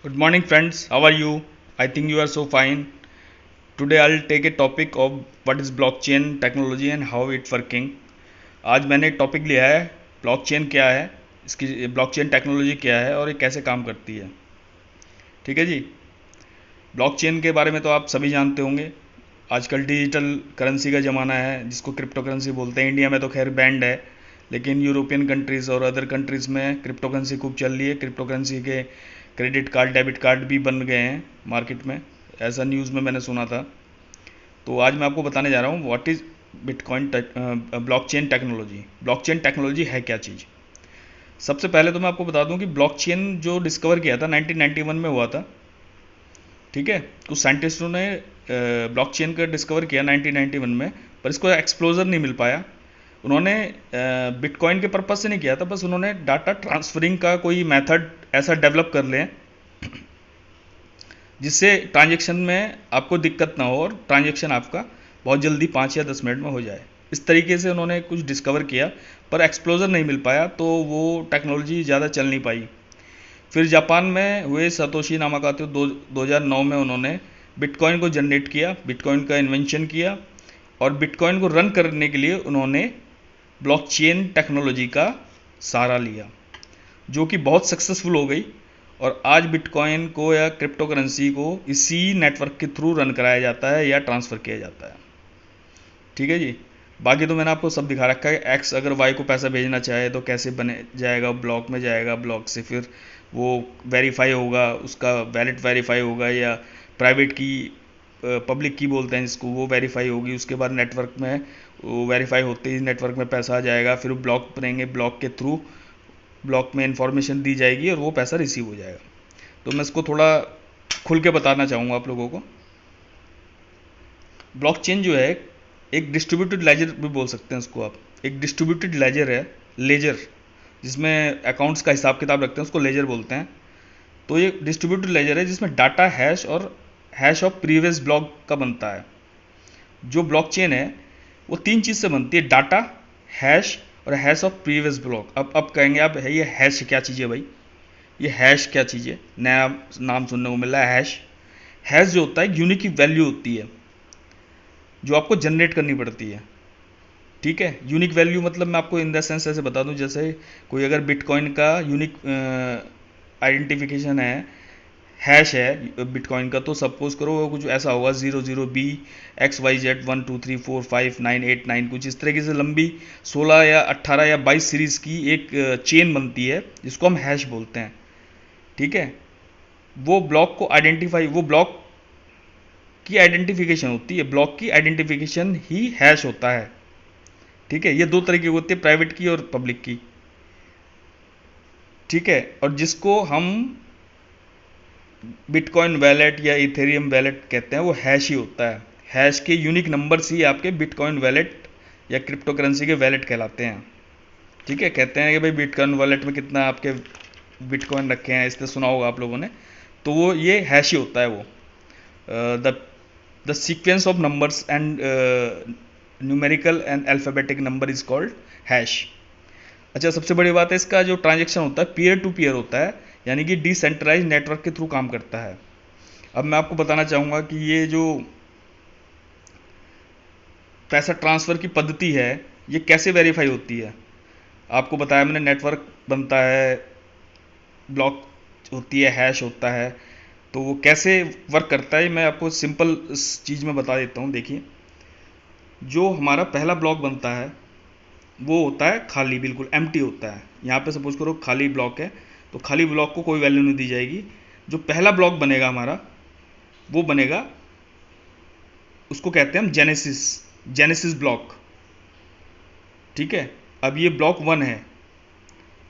Good morning, friends. How are you? I think you are so fine. Today I'll take a topic of what is blockchain technology and how it's working. आज मैंने एक topic लिया है blockchain क्या है, इसकी blockchain technology क्या है और ये कैसे काम करती है। ठीक है जी। ब्लॉकचेन के बारे में तो आप सभी जानते होंगे। आजकल डिजिटल करेंसी का ज़माना है जिसको क्रिप्टो करेंसी बोलते हैं। इंडिया में तो खैर बैंड है, लेकिन यूरोपियन कंट्रीज़ और अदर कंट्रीज़ में क्रिप्टो करेंसी खूब चल रही है। क्रिप्टो करेंसी के क्रेडिट कार्ड डेबिट कार्ड भी बन गए हैं मार्केट में, ऐसा न्यूज़ में मैंने सुना था। तो आज मैं आपको बताने जा रहा हूँ what is bitcoin blockchain technology. Blockchain technology है क्या चीज़। सबसे पहले तो मैं आपको बता दूं कि ब्लॉकचेन जो डिस्कवर किया था 1991 में हुआ था। ठीक है, कुछ साइंटिस्टों ने ब्लॉकचेन का डिस्कवर किया 1991 में, पर इसको एक्सप्लोजर नहीं मिल पाया। उन्होंने बिटकॉइन के पर्पज से नहीं किया था, बस उन्होंने डाटा ट्रांसफरिंग का कोई मेथड ऐसा डेवलप कर लें जिससे ट्रांजैक्शन में आपको दिक्कत ना हो और ट्रांजैक्शन आपका बहुत जल्दी 5 या 10 मिनट में हो जाए। इस तरीके से उन्होंने कुछ डिस्कवर किया, पर एक्सप्लोजर नहीं मिल पाया, तो वो टेक्नोलॉजी ज़्यादा चल नहीं पाई। फिर जापान में हुए सतोशी नामाकातो 2009 में उन्होंने बिटकॉइन को जनरेट किया, बिटकॉइन का इन्वेंशन किया, और बिटकॉइन को रन करने के लिए उन्होंने ब्लॉकचेन टेक्नोलॉजी का सहारा लिया, जो कि बहुत सक्सेसफुल हो गई। और आज बिटकॉइन को या क्रिप्टो करेंसी को इसी नेटवर्क के थ्रू रन कराया जाता है या ट्रांसफ़र किया जाता है। ठीक है जी। बाकी तो मैंने आपको सब दिखा रखा है। एक्स अगर वाई को पैसा भेजना चाहे तो कैसे बने जाएगा, ब्लॉक में जाएगा, ब्लॉक से फिर वो वेरीफाई होगा, उसका वैलेट वेरीफाई होगा, या प्राइवेट की पब्लिक की बोलते हैं जिसको, वो वेरीफाई होगी। उसके बाद नेटवर्क में वो वेरीफाई होते ही नेटवर्क में पैसा आ जाएगा, फिर ब्लॉक बनेंगे, ब्लॉक के थ्रू ब्लॉक में इंफॉर्मेशन दी जाएगी और वो पैसा रिसीव हो जाएगा। तो मैं इसको थोड़ा खुल के बताना चाहूँगा आप लोगों को। ब्लॉकचेन जो है एक डिस्ट्रीब्यूटेड लेजर भी बोल सकते हैं उसको आप। एक डिस्ट्रीब्यूटेड लेजर है, लेजर जिसमें अकाउंट्स का हिसाब किताब रखते हैं उसको लेजर बोलते हैं। तो ये डिस्ट्रीब्यूटेड लेजर है जिसमें डाटा हैश और हैश ऑफ प्रीवियस ब्लॉक का बनता है। जो ब्लॉकचेन है वो तीन चीज़ से बनती है, डाटा, हैश और हैश ऑफ प्रीवियस ब्लॉक। अब कहेंगे आप है ये हैश क्या चीज़ है भाई, ये हैश क्या चीज़ है, नया नाम सुनने को मिल रहा है हैश। हैश जो होता है यूनिक की वैल्यू होती है जो आपको जनरेट करनी पड़ती है। ठीक है, यूनिक वैल्यू मतलब मैं आपको इन द सेंस ऐसे बता दूं, जैसे कोई अगर बिटकॉइन का यूनिक आइडेंटिफिकेशन है, हैश है बिटकॉइन का, तो सपोज करो वो कुछ ऐसा होगा 00B XYZ1234598 9, कुछ इस तरीके से लंबी 16 या 18 या 22 सीरीज़ की एक चेन बनती है जिसको हम हैश बोलते हैं। ठीक है, वो ब्लॉक को आइडेंटिफाई, वो ब्लॉक की आइडेंटिफिकेशन होती है, ब्लॉक की आइडेंटिफिकेशन ही हैश होता है। ठीक है, ये दो तरीके की होती है, प्राइवेट की और पब्लिक की। ठीक है, और जिसको हम बिटकॉइन वैलेट या इथेरियम वैलेट कहते हैं वो हैश ही होता है। हैश के यूनिक नंबर्स ही आपके बिटकॉइन वैलेट या क्रिप्टो करेंसी के वैलेट कहलाते हैं। ठीक है, कहते हैं कि भाई बिटकॉइन वैलेट में कितना आपके बिटकॉइन रखे हैं, इसने सुना होगा आप लोगों ने। तो वो ये हैश ही होता है। वो the sequence of numbers and numerical and alphabetic number is called hash. अच्छा, सबसे बड़ी बात है इसका जो ट्रांजैक्शन होता है पीयर टू पीयर होता है, यानी कि डिसेंट्रलाइज नेटवर्क के थ्रू काम करता है। अब मैं आपको बताना चाहूँगा कि ये जो पैसा ट्रांसफ़र की पद्धति है ये कैसे वेरीफाई होती है। आपको बताया मैंने, नेटवर्क बनता है, ब्लॉक होती है, हैश होता है। तो वो कैसे वर्क करता है मैं आपको सिंपल चीज़ में बता देता हूँ। देखिए, जो हमारा पहला ब्लॉक बनता है वो होता है खाली, बिल्कुल एम्प्टी होता है। यहाँ पे सपोज करो खाली ब्लॉक है, तो खाली ब्लॉक को कोई वैल्यू नहीं दी जाएगी। जो पहला ब्लॉक बनेगा हमारा वो बनेगा, उसको कहते हैं हम जेनेसिस, जेनेसिस ब्लॉक। ठीक है, अब ये ब्लॉक 1 है,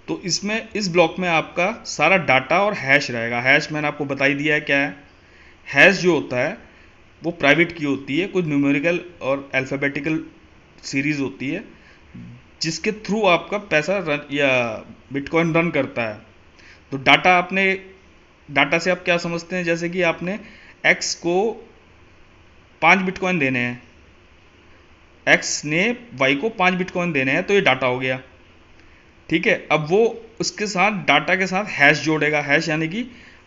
तो इसमें इस ब्लॉक में आपका सारा डाटा और हैश रहेगा। हैश मैंने आपको बता ही दिया है क्या है। हैश जो होता है वो प्राइवेट की होती है, कुछ न्यूमेरिकल और अल्फ़ाबेटिकल सीरीज़ होती है जिसके थ्रू आपका पैसा रन या बिटकॉइन रन करता है। तो डाटा आपने, डाटा से आप क्या समझते हैं, जैसे कि आपने एक्स को 5 बिटकॉइन देने हैं, एक्स ने वाई को 5 बिटकॉइन देने हैं, तो ये डाटा हो गया। ठीक है, अब वो उसके साथ डाटा के साथ हैश जोड़ेगा। हैश यानी कि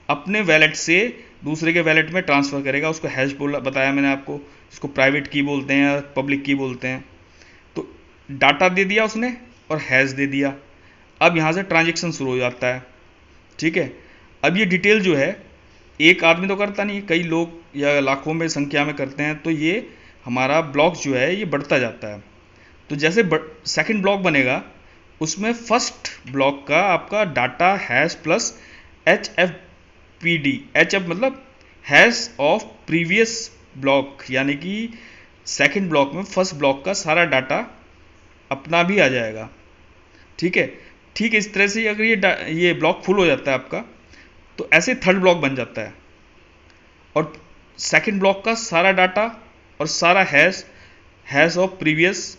अपने वैलेट से दूसरे के वैलेट में ट्रांसफ़र करेगा। उसको हैश बोला बताया मैंने आपको, इसको प्राइवेट की बोलते हैं या पब्लिक की बोलते हैं। तो डाटा दे दिया उसने और हैश दे दिया। अब यहाँ से ट्रांजेक्शन शुरू हो जाता है। ठीक है, अब ये डिटेल जो है एक आदमी तो करता नहीं, कई लोग या लाखों में संख्या में करते हैं, तो ये हमारा ब्लॉक जो है ये बढ़ता जाता है। तो जैसे सेकंड ब्लॉक बनेगा उसमें फर्स्ट ब्लॉक का आपका data hash plus H F P D, H F मतलब हैश ऑफ प्रीवियस ब्लॉक, यानी कि सेकंड ब्लॉक में फर्स्ट ब्लॉक का सारा डाटा अपना भी आ जाएगा। ठीक है, ठीक इस तरह से अगर ये ब्लॉक फुल हो जाता है आपका, तो ऐसे थर्ड ब्लॉक बन जाता है और सेकंड ब्लॉक का सारा डाटा और सारा हैश ऑफ प्रीवियस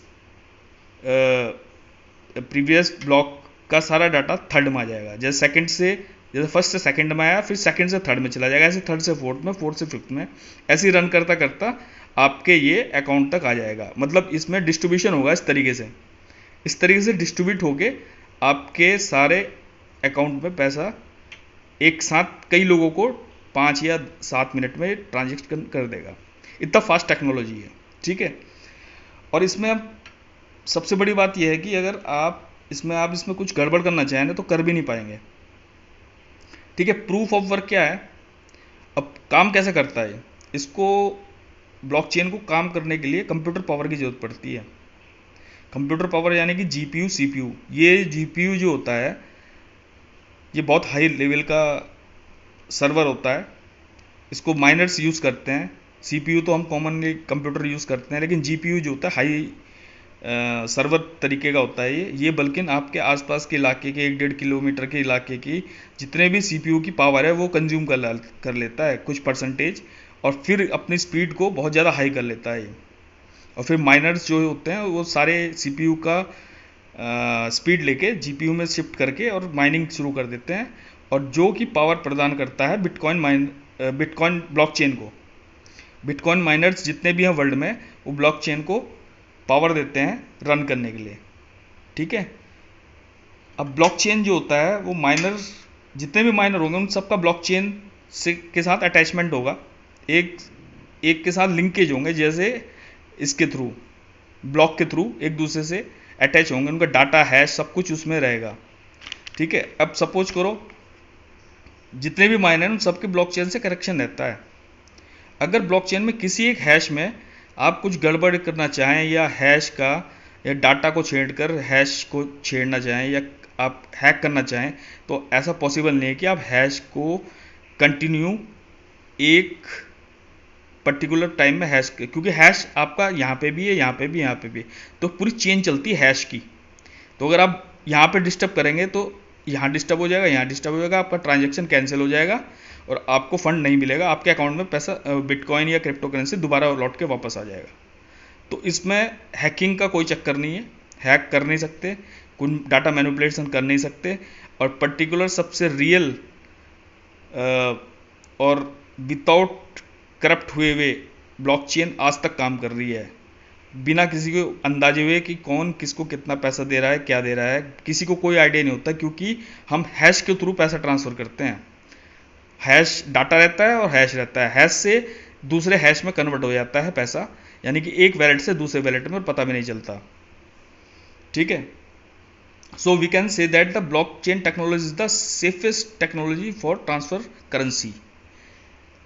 ब्लॉक का सारा डाटा थर्ड में आ जाएगा। जैसे फर्स्ट से सेकंड में आया, फिर सेकंड से थर्ड में चला जाएगा, ऐसे थर्ड से फोर्थ में, फोर्थ से फिफ्थ में, ऐसे ही रन करता करता आपके ये अकाउंट तक आ जाएगा। मतलब इसमें डिस्ट्रीब्यूशन होगा इस तरीके से डिस्ट्रीब्यूट होके आपके सारे अकाउंट में पैसा एक साथ कई लोगों को 5 या 7 मिनट में ट्रांजेक्शन कर देगा। इतना फास्ट टेक्नोलॉजी है। ठीक है, और इसमें अब सबसे बड़ी बात यह है कि अगर आप इसमें कुछ गड़बड़ करना चाहें ना तो कर भी नहीं पाएंगे। ठीक है, प्रूफ ऑफ वर्क क्या है, अब काम कैसे करता है इसको, ब्लॉकचेन को काम करने के लिए कंप्यूटर पावर की ज़रूरत पड़ती है। कंप्यूटर पावर यानी कि जीपीयू सीपीयू। ये जीपीयू जो होता है ये बहुत हाई लेवल का सर्वर होता है, इसको माइनर्स यूज़ करते हैं। सीपीयू तो हम कॉमनली कंप्यूटर यूज़ करते हैं, लेकिन जीपीयू जो होता है हाई सर्वर तरीके का होता है ये बल्कि आपके आसपास के इलाके के 1-1.5 किलोमीटर के इलाके की जितने भी सीपीयू की पावर है वो कंज्यूम कर लेता है कुछ परसेंटेज, और फिर अपनी स्पीड को बहुत ज़्यादा हाई कर लेता है ये। और फिर माइनर्स जो होते हैं वो सारे सीपीयू का स्पीड लेके जीपीयू में शिफ्ट करके और माइनिंग शुरू कर देते हैं, और जो कि पावर प्रदान करता है बिटकॉइन ब्लॉकचेन को। बिटकॉइन माइनर्स जितने भी हैं वर्ल्ड में वो ब्लॉकचेन को पावर देते हैं रन करने के लिए। ठीक है, अब ब्लॉकचेन जो होता है वो जितने भी माइनर होंगे उन सबका ब्लॉकचेन के साथ अटैचमेंट होगा, एक के साथ लिंकेज होंगे, जैसे इसके थ्रू ब्लॉक के थ्रू एक दूसरे से अटैच होंगे, उनका डाटा हैश सब कुछ उसमें रहेगा। ठीक है, अब सपोज करो जितने भी माइनर हैं उन सबके ब्लॉकचेन से कनेक्शन रहता है। अगर ब्लॉकचेन में किसी एक हैश में आप कुछ गड़बड़ करना चाहें या हैश का या डाटा को छेड़कर हैश को छेड़ना चाहें या आप हैक करना चाहें, तो ऐसा पॉसिबल नहीं है कि आप हैश को कंटिन्यू एक पर्टिकुलर टाइम में क्योंकि हैश आपका यहाँ पे भी है, यहाँ पे भी, यहाँ पे भी, तो पूरी चेन चलती है हैश की। तो अगर आप यहाँ पे डिस्टर्ब करेंगे तो यहाँ डिस्टर्ब हो जाएगा, यहाँ डिस्टर्ब हो जाएगा, आपका ट्रांजैक्शन कैंसिल हो जाएगा और आपको फंड नहीं मिलेगा, आपके अकाउंट में पैसा बिटकॉइन या क्रिप्टो करेंसी दोबारा लौट के वापस आ जाएगा। तो इसमें हैकिंग का कोई चक्कर नहीं है, हैक कर नहीं सकते, कोई डाटा मैनिपुलेशन कर नहीं सकते, और पर्टिकुलर सबसे रियल और विदाउट करप्ट हुए ब्लॉकचेन आज तक काम कर रही है, बिना किसी को अंदाजे हुए कि कौन किसको कितना पैसा दे रहा है, क्या दे रहा है, किसी को कोई आइडिया नहीं होता, क्योंकि हम हैश के थ्रू पैसा ट्रांसफ़र करते हैं। हैश डाटा रहता है और हैश रहता है, हैश से दूसरे हैश में कन्वर्ट हो जाता है पैसा, यानी कि एक वैलेट से दूसरे वैलेट में पता भी नहीं चलता। ठीक है, so we can say that the blockchain technology is the safest technology for transfer currency.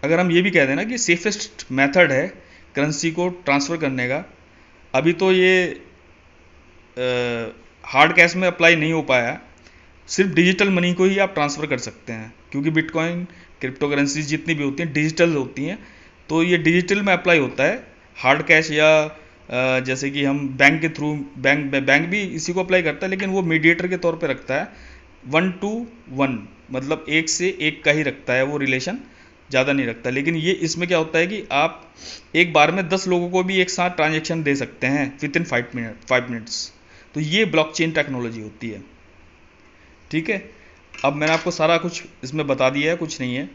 अगर हम ये भी कह दें ना कि सेफेस्ट मेथड है करेंसी को ट्रांसफ़र करने का। अभी तो ये हार्ड कैश में अप्लाई नहीं हो पाया, सिर्फ डिजिटल मनी को ही आप ट्रांसफ़र कर सकते हैं, क्योंकि बिटकॉइन क्रिप्टो करेंसी जितनी भी होती हैं डिजिटल होती हैं, तो ये डिजिटल में अप्लाई होता है। हार्ड कैश या जैसे कि हम बैंक के थ्रू, बैंक भी इसी को अप्लाई करता है, लेकिन वो मीडिएटर के तौर पे रखता है 1 to 1, मतलब एक से एक का ही रखता है वो रिलेशन, ज़्यादा नहीं रखता। लेकिन ये इसमें क्या होता है कि आप एक बार में 10 लोगों को भी एक साथ ट्रांजेक्शन दे सकते हैं विद इन 5 मिनट्स। तो ये ब्लॉकचेन टेक्नोलॉजी होती है। ठीक है, अब मैंने आपको सारा कुछ इसमें बता दिया है, कुछ नहीं है,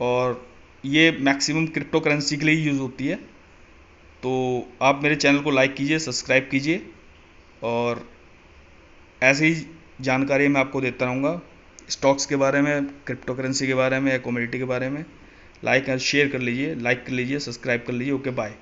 और ये मैक्सिमम क्रिप्टो करेंसी के लिए यूज़ होती है। तो आप मेरे चैनल को लाइक कीजिए, सब्सक्राइब कीजिए, और ऐसे ही जानकारी मैं आपको देता रहूँगा। स्टॉक्स के बारे में, क्रिप्टो करेंसी के बारे में या कमोडिटी के बारे में। लाइक और शेयर कर लीजिए, लाइक कर लीजिए, सब्सक्राइब कर लीजिए। Okay bye.